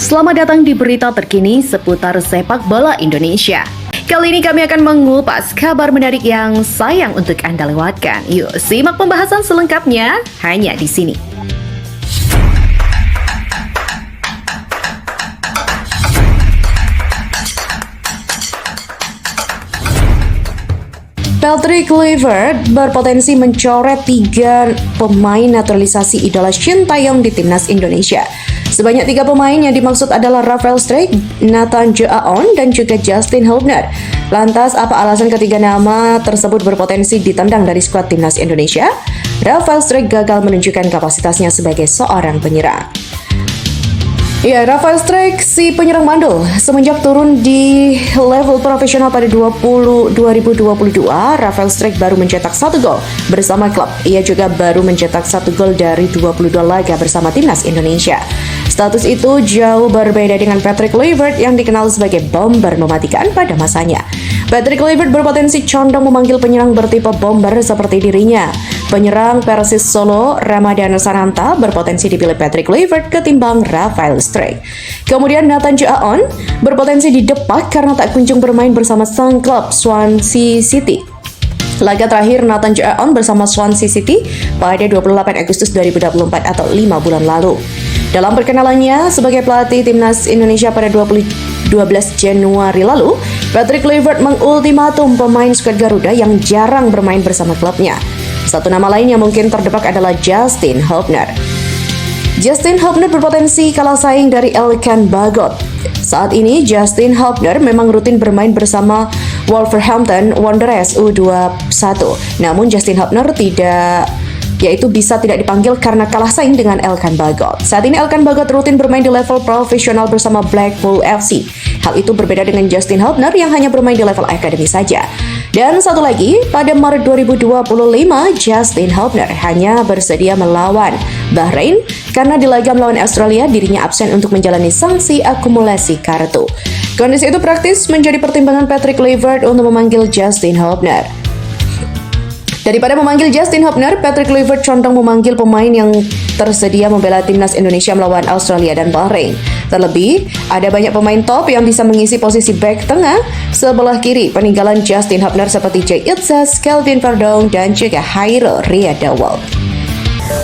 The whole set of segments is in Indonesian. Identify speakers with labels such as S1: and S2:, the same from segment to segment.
S1: Selamat datang di berita terkini seputar sepak bola Indonesia. Kali ini kami akan mengupas kabar menarik yang sayang untuk Anda lewatkan. Yuk, simak pembahasan selengkapnya hanya di sini. Patrick Kluivert berpotensi mencoret 3 pemain naturalisasi idola Shin Taeyong di timnas Indonesia. Sebanyak 3 pemain yang dimaksud adalah Rafael Struijk, Nathan Jeaon, dan juga Justin Hubner. Lantas, apa alasan ketiga nama tersebut berpotensi ditendang dari skuad timnas Indonesia? Rafael Struijk gagal menunjukkan kapasitasnya sebagai seorang penyerang. Ya, Rafael Struijk, si penyerang mandul, semenjak turun di level profesional pada 2022, Rafael Struijk baru mencetak 1 gol bersama klub. Ia juga baru mencetak 1 gol dari 22 laga bersama timnas Indonesia. Status itu jauh berbeda dengan Patrick Kluivert yang dikenal sebagai bomber mematikan pada masanya. Patrick Kluivert berpotensi condong memanggil penyerang bertipe bomber seperti dirinya. Penyerang Persis Solo, Ramadhan Sananta, berpotensi dipilih Patrick Kluivert ketimbang Rafael Struijk. Kemudian Nathan Jeaon berpotensi didepak karena tak kunjung bermain bersama sang klub Swansea City. Laga terakhir Nathan Jeaon bersama Swansea City pada 28 Agustus 2024 atau 5 bulan lalu. Dalam perkenalannya sebagai pelatih timnas Indonesia pada 12 Januari lalu, Patrick Kluivert mengultimatum pemain skuad Garuda yang jarang bermain bersama klubnya. Satu nama lain yang mungkin terdepak adalah Justin Hubner. Justin Hubner berpotensi kalah saing dari Elkan Bagot. Saat ini Justin Hubner memang rutin bermain bersama Wolverhampton Wanderers U21. Namun Justin Hubner bisa tidak dipanggil karena kalah saing dengan Elkan Bagot. Saat ini Elkan Bagot rutin bermain di level profesional bersama Blackpool FC. Hal itu berbeda dengan Justin Hubner yang hanya bermain di level akademi saja. Dan satu lagi, pada Maret 2025, Justin Hubner hanya bersedia melawan Bahrain karena di laga melawan Australia dirinya absen untuk menjalani sanksi akumulasi kartu. Kondisi itu praktis menjadi pertimbangan Patrick Kluivert untuk memanggil Justin Hubner. Daripada memanggil Justin Hubner, Patrick Kluivert condong memanggil pemain yang tersedia membela timnas Indonesia melawan Australia dan Bahrain. Terlebih, ada banyak pemain top yang bisa mengisi posisi bek tengah sebelah kiri peninggalan Justin Hubner seperti Jay Itzas, Kelvin Verdong, dan juga Hairil Riedewald.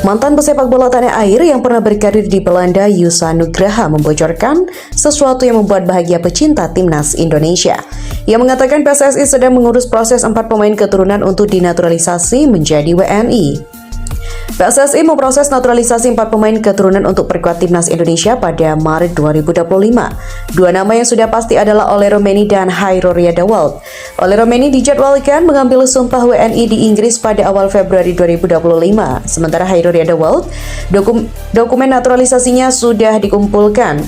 S1: Mantan pesepak bola tanah air yang pernah berkarir di Belanda, Yusa Nugraha, membocorkan sesuatu yang membuat bahagia pecinta timnas Indonesia. Ia mengatakan PSSI sedang mengurus proses 4 pemain keturunan untuk dinaturalisasi menjadi WNI. PSSI memproses naturalisasi 4 pemain keturunan untuk perkuat timnas Indonesia pada Maret 2025. 2 nama yang sudah pasti adalah Ole Romeni dan Hairil Riedewald. Ole Romeni dijadwalkan mengambil sumpah WNI di Inggris pada awal Februari 2025. Sementara Hairil Riedewald, dokumen naturalisasinya sudah dikumpulkan.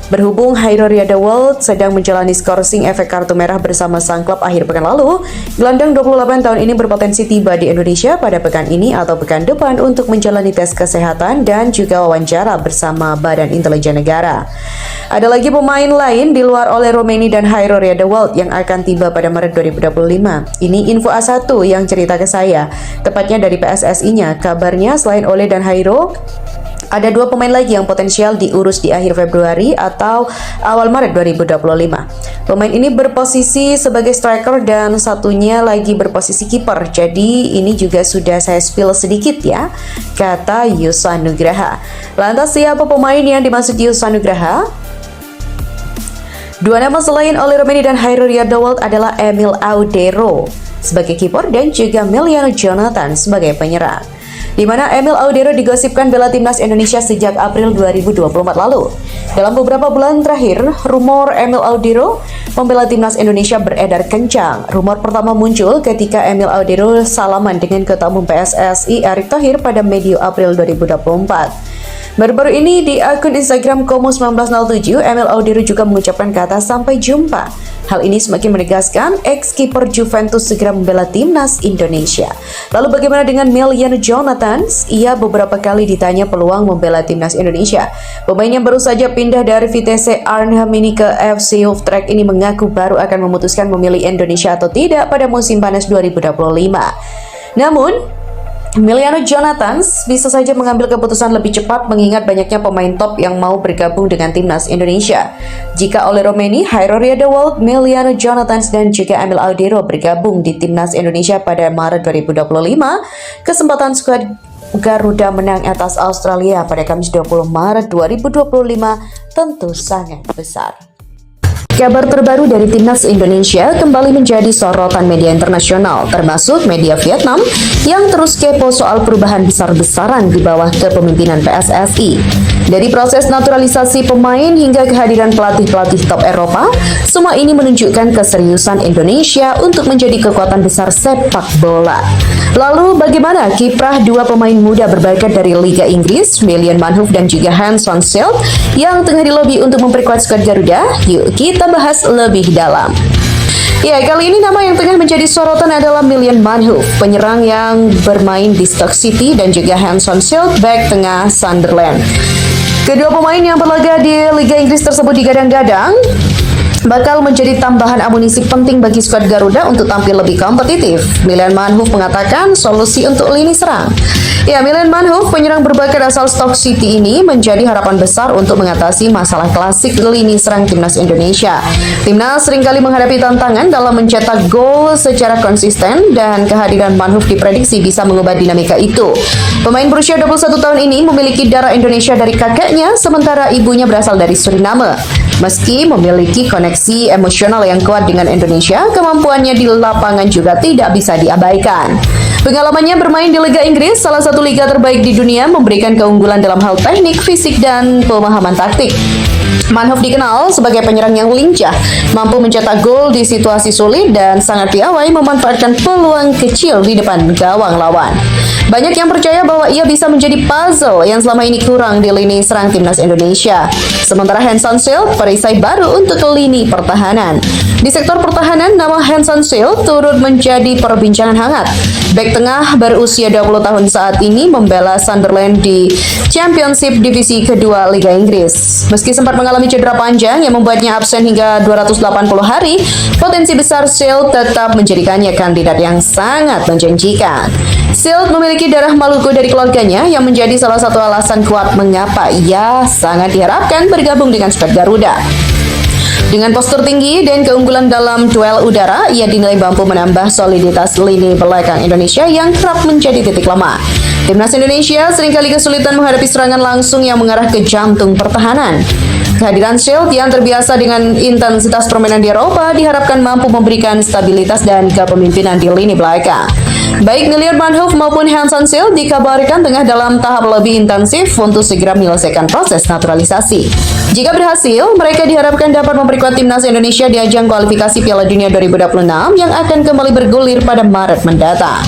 S1: Berhubung Hairil Riedewald sedang menjalani skorsing efek kartu merah bersama sang klub akhir pekan lalu, gelandang 28 tahun ini berpotensi tiba di Indonesia pada pekan ini atau pekan depan untuk menjalani tes kesehatan dan juga wawancara bersama Badan Intelijen Negara. Ada lagi pemain lain di luar Ole Romeni dan Hairil Riedewald yang akan tiba pada Maret 2025. Ini info A1 yang cerita ke saya, tepatnya dari PSSI-nya. Kabarnya selain Ole dan Hairil, ada 2 pemain lagi yang potensial diurus di akhir Februari atau awal Maret 2025. Pemain ini berposisi sebagai striker dan satunya lagi berposisi kiper. Jadi ini juga sudah saya spill sedikit ya, kata Yusa Nugraha. Lantas siapa pemain yang dimaksud Yusa Nugraha? 2 nama selain Ole Romeni dan Hairil Riedewald adalah Emil Audero sebagai kiper dan juga Miliano Jonathan sebagai penyerang. Di mana Emil Audero digosipkan bela timnas Indonesia sejak April 2024 lalu. Dalam beberapa bulan terakhir, rumor Emil Audero membela timnas Indonesia beredar kencang. Rumor pertama muncul ketika Emil Audero salaman dengan Ketua Umum PSSI Erick Thohir pada medio April 2024. Baru-baru ini di akun Instagram Komo1907, Emil Audero juga mengucapkan kata sampai jumpa. Hal ini semakin menegaskan ex-kiper Juventus segera membela timnas Indonesia. Lalu bagaimana dengan Miliano Jonathan? Ia beberapa kali ditanya peluang membela timnas Indonesia. Pemain yang baru saja pindah dari Vitesse Arnhem ini ke FC Utrecht ini mengaku baru akan memutuskan memilih Indonesia atau tidak pada musim panas 2025. Namun, Emiliano Jonathans bisa saja mengambil keputusan lebih cepat mengingat banyaknya pemain top yang mau bergabung dengan timnas Indonesia. Jika Oli Romeni, Hairoria Dewald, Emiliano Jonathans, dan juga Emil Audero bergabung di timnas Indonesia pada Maret 2025, kesempatan skuad Garuda menang atas Australia pada Kamis 20 Maret 2025 tentu sangat besar. Kabar terbaru dari timnas Indonesia kembali menjadi sorotan media internasional, termasuk media Vietnam yang terus kepo soal perubahan besar-besaran di bawah kepemimpinan PSSI. Dari proses naturalisasi pemain hingga kehadiran pelatih-pelatih top Eropa, semua ini menunjukkan keseriusan Indonesia untuk menjadi kekuatan besar sepak bola. Lalu bagaimana kiprah dua pemain muda berbakat dari Liga Inggris, Maitland Mansfield dan juga Hanson Schild yang tengah dilobi untuk memperkuat skuad Garuda? Yuk kita bahas lebih dalam. Ya, kali ini nama yang tengah menjadi sorotan adalah Maitland Mansfield, penyerang yang bermain di Stoke City, dan juga Hanson Schild, bek tengah Sunderland. Kedua pemain yang berlaga di Liga Inggris tersebut digadang-gadang bakal menjadi tambahan amunisi penting bagi skuad Garuda untuk tampil lebih kompetitif. Maitland Mansfield mengatakan solusi untuk lini serang. Ya, Maitland Mansfield, penyerang berbakat asal Stoke City ini menjadi harapan besar untuk mengatasi masalah klasik lini serang timnas Indonesia. Timnas seringkali menghadapi tantangan dalam mencetak gol secara konsisten dan kehadiran Mansfield diprediksi bisa mengubah dinamika itu. Pemain berusia 21 tahun ini memiliki darah Indonesia dari kakeknya, sementara ibunya berasal dari Suriname. Meski memiliki koneksi emosional yang kuat dengan Indonesia, kemampuannya di lapangan juga tidak bisa diabaikan. Pengalamannya bermain di Liga Inggris, salah satu liga terbaik di dunia, memberikan keunggulan dalam hal teknik, fisik, dan pemahaman taktik. Mansfield dikenal sebagai penyerang yang lincah, mampu mencetak gol di situasi sulit, dan sangat piawai memanfaatkan peluang kecil di depan gawang lawan. Banyak yang percaya bahwa ia bisa menjadi puzzle yang selama ini kurang di lini serang timnas Indonesia. Sementara Hanson Schild perisai baru untuk lini pertahanan. Di sektor pertahanan, nama Hanson Schild turut menjadi perbincangan hangat. Bek tengah berusia 20 tahun saat ini membela Sunderland di Championship Divisi Kedua Liga Inggris. Meski sempat mengalami cedera panjang yang membuatnya absen hingga 280 hari, potensi besar Schild tetap menjadikannya kandidat yang sangat menjanjikan. Schild memiliki darah Maluku dari keluarganya yang menjadi salah satu alasan kuat mengapa ia sangat diharapkan bergabung dengan skuad Garuda. Dengan postur tinggi dan keunggulan dalam duel udara, ia dinilai mampu menambah soliditas lini belakang Indonesia yang kerap menjadi titik lemah. Timnas Indonesia seringkali kesulitan menghadapi serangan langsung yang mengarah ke jantung pertahanan. Kehadiran Schild yang terbiasa dengan intensitas permainan di Eropa diharapkan mampu memberikan stabilitas dan kepemimpinan di lini belakang. Baik Maitland Mansfield maupun Hanson Schild dikabarkan tengah dalam tahap lebih intensif untuk segera menyelesaikan proses naturalisasi. Jika berhasil, mereka diharapkan dapat memperkuat timnas Indonesia di ajang kualifikasi Piala Dunia 2026 yang akan kembali bergulir pada Maret mendatang.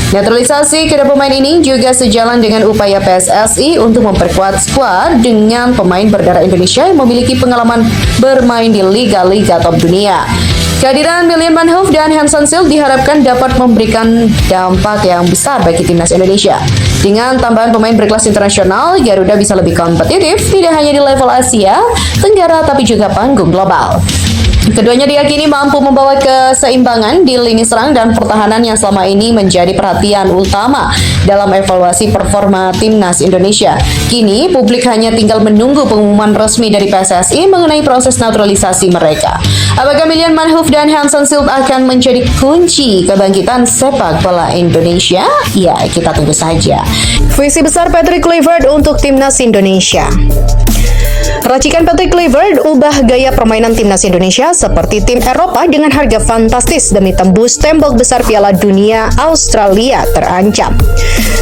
S1: Naturalisasi kedua pemain ini juga sejalan dengan upaya PSSI untuk memperkuat skuad dengan pemain berdarah Indonesia yang memiliki pengalaman bermain di liga-liga top dunia. Kehadiran Maitland Mansfield dan Hanson Schild diharapkan dapat memberikan dampak yang besar bagi timnas Indonesia. Dengan tambahan pemain berkelas internasional, Garuda bisa lebih kompetitif tidak hanya di level Asia Tenggara tapi juga panggung global. Keduanya diyakini mampu membawa keseimbangan di lini serang dan pertahanan yang selama ini menjadi perhatian utama dalam evaluasi performa timnas Indonesia. Kini, publik hanya tinggal menunggu pengumuman resmi dari PSSI mengenai proses naturalisasi mereka. Apakah Maitland Mansfield dan Hanson Schild akan menjadi kunci kebangkitan sepak bola Indonesia? Ya, kita tunggu saja. Visi besar Patrick Kluivert untuk timnas Indonesia. Racikan Patrick Kluivert ubah gaya permainan timnas Indonesia seperti tim Eropa dengan harga fantastis demi tembus tembok besar Piala Dunia Australia terancam.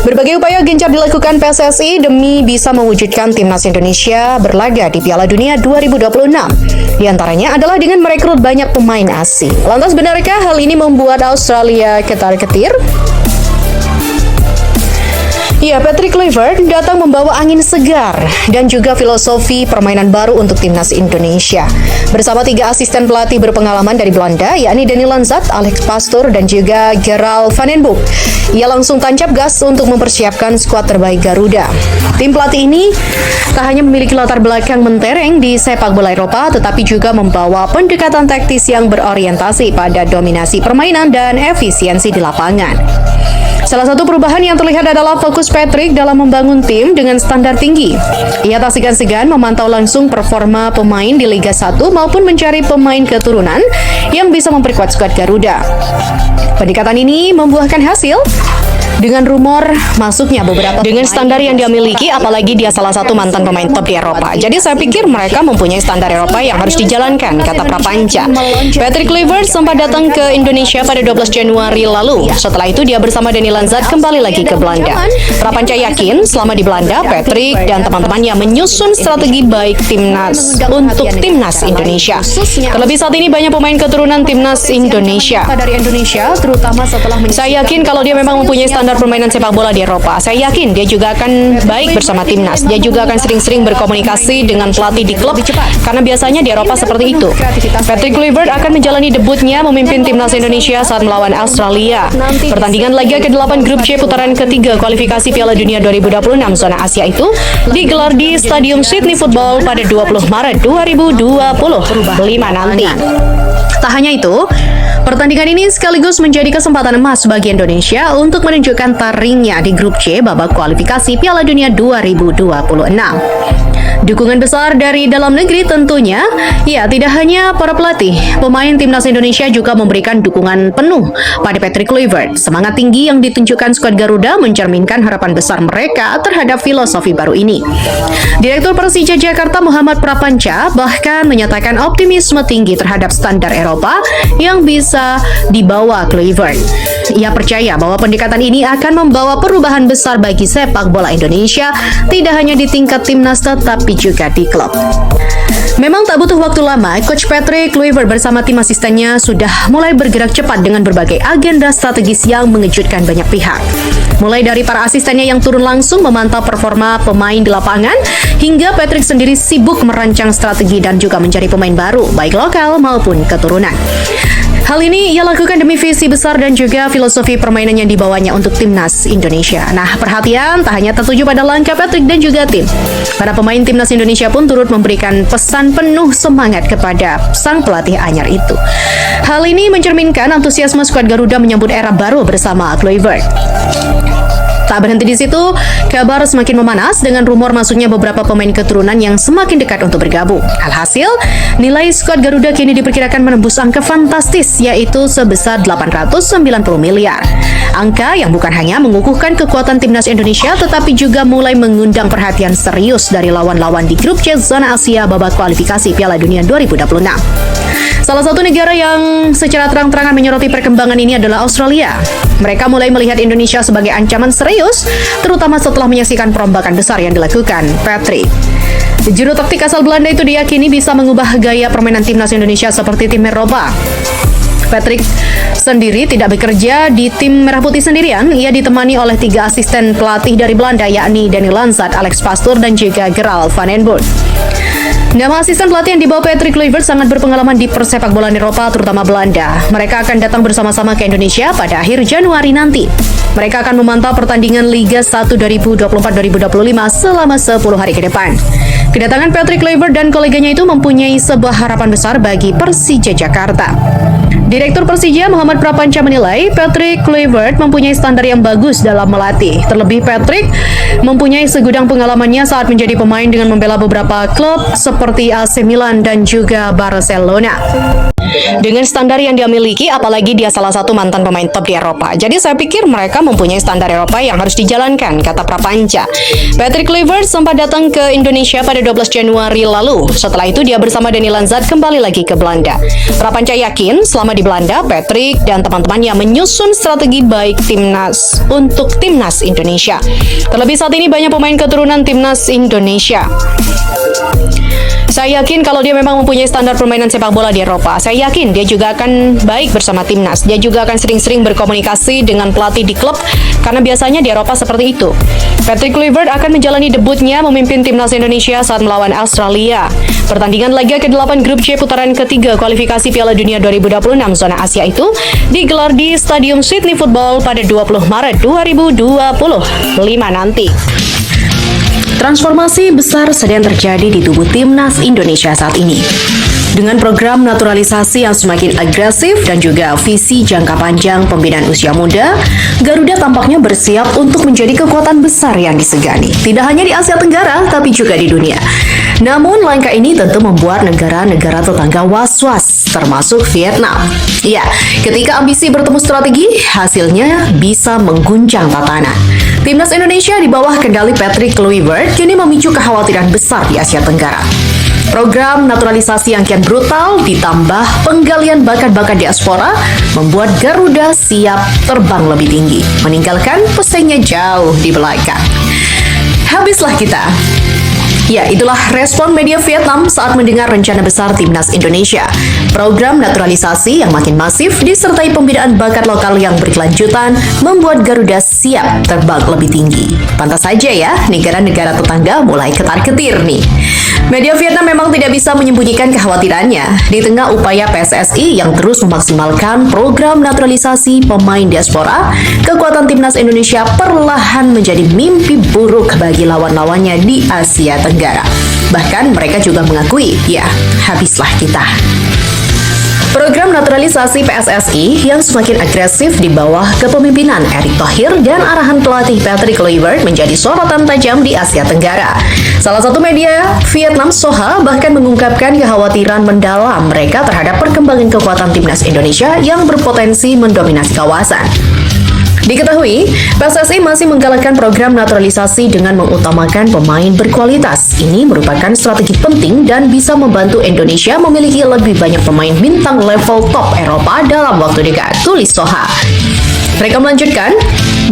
S1: Berbagai upaya gencar dilakukan PSSI demi bisa mewujudkan timnas Indonesia berlaga di Piala Dunia 2026. Di antaranya adalah dengan merekrut banyak pemain asing. Lantas benarkah hal ini membuat Australia ketar-ketir? Ya, Patrick Kluivert datang membawa angin segar dan juga filosofi permainan baru untuk timnas Indonesia. Bersama 3 asisten pelatih berpengalaman dari Belanda, yakni Danny Lanzat, Alex Pastoor, dan juga Gerald van den Boeck, ia langsung tancap gas untuk mempersiapkan skuad terbaik Garuda. Tim pelatih ini tak hanya memiliki latar belakang mentereng di sepak bola Eropa, tetapi juga membawa pendekatan taktis yang berorientasi pada dominasi permainan dan efisiensi di lapangan. Salah satu perubahan yang terlihat adalah fokus Patrick dalam membangun tim dengan standar tinggi. Ia tak segan-segan memantau langsung performa pemain di Liga 1 maupun mencari pemain keturunan yang bisa memperkuat skuad Garuda. Pendekatan ini membuahkan hasil dengan rumor masuknya beberapa dengan standar yang dia miliki, apalagi dia salah satu mantan pemain top di Eropa. Jadi saya pikir mereka mempunyai standar Eropa yang harus dijalankan, kata Prapanca. Patrick Kluivert sempat datang ke Indonesia pada 12 Januari lalu. Setelah itu dia bersama Dani Lanzat kembali lagi ke Belanda. Prapanca yakin selama di Belanda, Patrick dan teman-temannya menyusun strategi baik timnas untuk timnas Indonesia. Terlebih saat ini banyak pemain keturunan timnas Indonesia. Dari Indonesia, terutama setelah saya yakin kalau dia memang mempunyai standar permainan sepak bola di Eropa. Saya yakin dia juga akan baik bersama timnas. Dia juga akan sering-sering berkomunikasi dengan pelatih di klub karena biasanya di Eropa seperti itu. Patrick Kluivert akan menjalani debutnya memimpin timnas Indonesia saat melawan Australia. Pertandingan laga ke-8 grup C putaran ketiga kualifikasi Piala Dunia 2026 zona Asia itu digelar di Stadium Sydney Football pada 20 Maret 2025 nanti. Tak hanya itu, pertandingan ini sekaligus menjadi kesempatan emas bagi Indonesia untuk menunjukkan taringnya di grup C babak kualifikasi Piala Dunia 2026. Dukungan besar dari dalam negeri tentunya, ya tidak hanya para pelatih, pemain timnas Indonesia juga memberikan dukungan penuh pada Patrick Kluivert. Semangat tinggi yang ditunjukkan skuad Garuda mencerminkan harapan besar mereka terhadap filosofi baru ini. Direktur Persija Jakarta Muhammad Prapanca bahkan menyatakan optimisme tinggi terhadap standar Eropa yang bisa dibawa Kluivert. Ia percaya bahwa pendekatan ini akan membawa perubahan besar bagi sepak bola Indonesia, tidak hanya di tingkat timnas tetapi juga di klub. Memang tak butuh waktu lama, Coach Patrick Kluivert bersama tim asistennya sudah mulai bergerak cepat dengan berbagai agenda strategis yang mengejutkan banyak pihak. Mulai dari para asistennya yang turun langsung memantau performa pemain di lapangan, hingga Patrick sendiri sibuk merancang strategi dan juga mencari pemain baru, baik lokal maupun keturunan. Hal ini ia lakukan demi visi besar dan juga filosofi permainan yang dibawanya untuk timnas Indonesia. Nah, perhatian tak hanya tertuju pada langkah Patrick dan juga tim. Para pemain timnas Indonesia pun turut memberikan pesan penuh semangat kepada sang pelatih anyar itu. Hal ini mencerminkan antusiasme skuad Garuda menyambut era baru bersama Kluivert. Tak berhenti di situ, kabar semakin memanas dengan rumor masuknya beberapa pemain keturunan yang semakin dekat untuk bergabung. Alhasil, nilai skuad Garuda kini diperkirakan menembus angka fantastis, yaitu sebesar 890 miliar. Angka yang bukan hanya mengukuhkan kekuatan timnas Indonesia, tetapi juga mulai mengundang perhatian serius dari lawan-lawan di grup C zona Asia babak kualifikasi Piala Dunia 2026. Salah satu negara yang secara terang-terangan menyoroti perkembangan ini adalah Australia. Mereka mulai melihat Indonesia sebagai ancaman serius, terutama setelah menyaksikan perombakan besar yang dilakukan Patrick. Juru taktik asal Belanda itu diyakini bisa mengubah gaya permainan timnas Indonesia seperti tim Eropa. Patrick sendiri tidak bekerja di tim Merah Putih sendirian. Ia ditemani oleh 3 asisten pelatih dari Belanda, yakni Dani Lanzat, Alex Pastoor, dan juga Gerald van den Boer. Nama asisten pelatih yang dibawa Patrick Kluivert sangat berpengalaman di persepak bolaan Eropa, terutama Belanda. Mereka akan datang bersama-sama ke Indonesia pada akhir Januari nanti. Mereka akan memantau pertandingan Liga 1 2024-2025 selama 10 hari ke depan. Kedatangan Patrick Kluivert dan koleganya itu mempunyai sebuah harapan besar bagi Persija Jakarta. Direktur Persija Muhammad Prapanca menilai Patrick Kluivert mempunyai standar yang bagus dalam melatih. Terlebih Patrick mempunyai segudang pengalamannya saat menjadi pemain dengan membela beberapa klub seperti AC Milan dan juga Barcelona. Dengan standar yang dia miliki, apalagi dia salah satu mantan pemain top di Eropa. Jadi saya pikir mereka mempunyai standar Eropa yang harus dijalankan, kata Prapanca. Patrick Kluivert sempat datang ke Indonesia pada 12 Januari lalu. Setelah itu dia bersama Dani Lanzat kembali lagi ke Belanda. Prapanca yakin selama di Belanda, Patrick dan teman-temannya menyusun strategi baik timnas untuk timnas Indonesia. Terlebih saat ini banyak pemain keturunan timnas Indonesia. Saya yakin kalau dia memang mempunyai standar permainan sepak bola di Eropa. Saya yakin dia juga akan baik bersama timnas. Dia juga akan sering-sering berkomunikasi dengan pelatih di klub karena biasanya di Eropa seperti itu. Patrick Kluivert akan menjalani debutnya memimpin timnas Indonesia saat melawan Australia. Pertandingan laga ke-8 grup C putaran ketiga kualifikasi Piala Dunia 2026 zona Asia itu digelar di Stadium Sydney Football pada 20 Maret 2025 nanti. Transformasi besar sedang terjadi di tubuh timnas Indonesia saat ini. Dengan program naturalisasi yang semakin agresif dan juga visi jangka panjang pembinaan usia muda, Garuda tampaknya bersiap untuk menjadi kekuatan besar yang disegani. Tidak hanya di Asia Tenggara, tapi juga di dunia. Namun, langkah ini tentu membuat negara-negara tetangga was-was, termasuk Vietnam. Ya, ketika ambisi bertemu strategi, hasilnya bisa mengguncang tatanan. Timnas Indonesia di bawah kendali Patrick Kluivert kini memicu kekhawatiran besar di Asia Tenggara. Program naturalisasi yang kian brutal ditambah penggalian bakat-bakat diaspora membuat Garuda siap terbang lebih tinggi, meninggalkan pesaingnya jauh di belakang. Habislah kita. Ya, itulah respon media Vietnam saat mendengar rencana besar timnas Indonesia. Program naturalisasi yang makin masif disertai pembinaan bakat lokal yang berkelanjutan membuat Garuda siap terbang lebih tinggi. Pantas saja ya, negara-negara tetangga mulai ketar-ketir nih. Media Vietnam memang tidak bisa menyembunyikan kekhawatirannya di tengah upaya PSSI yang terus memaksimalkan program naturalisasi pemain diaspora. Kekuatan timnas Indonesia perlahan menjadi mimpi buruk bagi lawan-lawannya di Asia Tenggara. Bahkan mereka juga mengakui, ya, habislah kita. Program naturalisasi PSSI yang semakin agresif di bawah kepemimpinan Erick Thohir dan arahan pelatih Patrick Kluivert menjadi sorotan tajam di Asia Tenggara. Salah satu media Vietnam Soha bahkan mengungkapkan kekhawatiran mendalam mereka terhadap perkembangan kekuatan timnas Indonesia yang berpotensi mendominasi kawasan. Diketahui, PSSI masih menggalakkan program naturalisasi dengan mengutamakan pemain berkualitas. Ini merupakan strategi penting dan bisa membantu Indonesia memiliki lebih banyak pemain bintang level top Eropa dalam waktu dekat, tulis Soha. Mereka melanjutkan,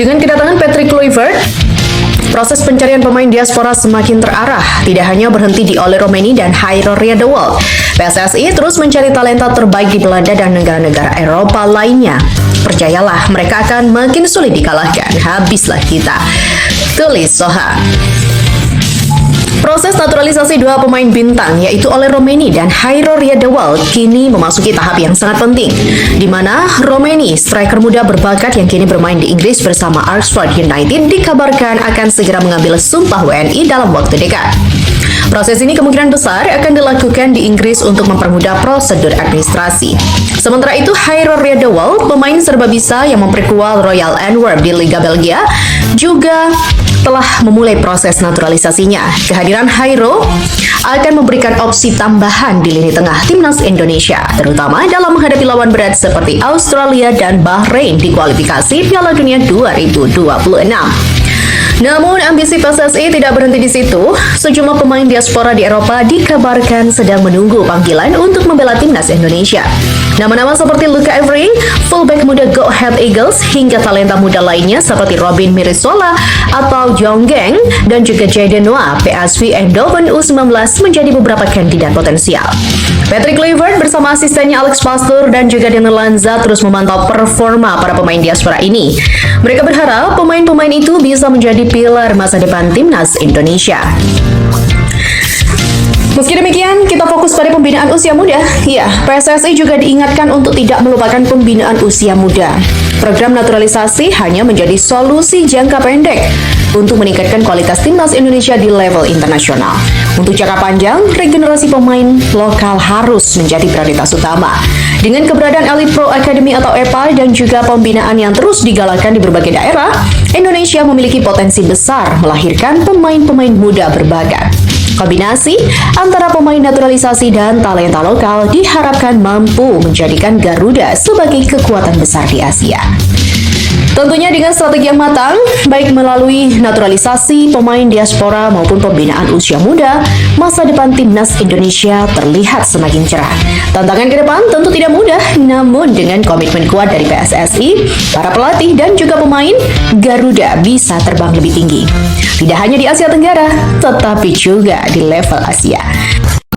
S1: dengan kedatangan Patrick Kluivert, proses pencarian pemain diaspora semakin terarah, tidak hanya berhenti di Ole Roemeny dan Hairo Riedewald. PSSI terus mencari talenta terbaik di Belanda dan negara-negara Eropa lainnya. Percayalah, mereka akan makin sulit dikalahkan. Habislah kita, tulis Soha. Proses naturalisasi dua pemain bintang, yaitu Ole Roemeny dan Hairo Riedewald, kini memasuki tahap yang sangat penting, di mana Roemeny, striker muda berbakat yang kini bermain di Inggris bersama Oxford United, dikabarkan akan segera mengambil sumpah WNI dalam waktu dekat. Proses ini kemungkinan besar akan dilakukan di Inggris untuk mempermudah prosedur administrasi. Sementara itu, Hairo Riedewald, pemain serba bisa yang memperkuat Royal Antwerp di Liga Belgia, juga telah memulai proses naturalisasinya. Kehadiran Hairo akan memberikan opsi tambahan di lini tengah timnas Indonesia, terutama dalam menghadapi lawan berat seperti Australia dan Bahrain di kualifikasi Piala Dunia 2026. Namun, ambisi PSSI tidak berhenti di situ. Sejumlah pemain diaspora di Eropa dikabarkan sedang menunggu panggilan untuk membela timnas Indonesia. Nama-nama seperti Luca Every, fullback muda Go Ahead Eagles, hingga talenta muda lainnya seperti Robin Mirisola atau Jong Geng dan juga Jayden Noah, PSV Eindhoven U19 menjadi beberapa kandidat potensial. Patrick Kluivert bersama asistennya Alex Pastoor dan juga Daniel Lanza terus memantau performa para pemain diaspora ini. Mereka berharap pemain-pemain itu bisa menjadi pilar masa depan timnas Indonesia. Meski demikian, kita fokus pada pembinaan usia muda. Ya, PSSI juga diingatkan untuk tidak melupakan pembinaan usia muda. Program naturalisasi hanya menjadi solusi jangka pendek untuk meningkatkan kualitas timnas Indonesia di level internasional. Untuk jangka panjang, regenerasi pemain lokal harus menjadi prioritas utama. Dengan keberadaan Elite Pro Academy atau EPA dan juga pembinaan yang terus digalakkan di berbagai daerah, Indonesia memiliki potensi besar melahirkan pemain-pemain muda berbakat. Kombinasi antara pemain naturalisasi dan talenta lokal diharapkan mampu menjadikan Garuda sebagai kekuatan besar di Asia. Tentunya dengan strategi yang matang, baik melalui naturalisasi pemain diaspora maupun pembinaan usia muda, masa depan timnas Indonesia terlihat semakin cerah. Tantangan ke depan tentu tidak mudah, namun dengan komitmen kuat dari PSSI, para pelatih dan juga pemain, Garuda bisa terbang lebih tinggi. Tidak hanya di Asia Tenggara, tetapi juga di level Asia.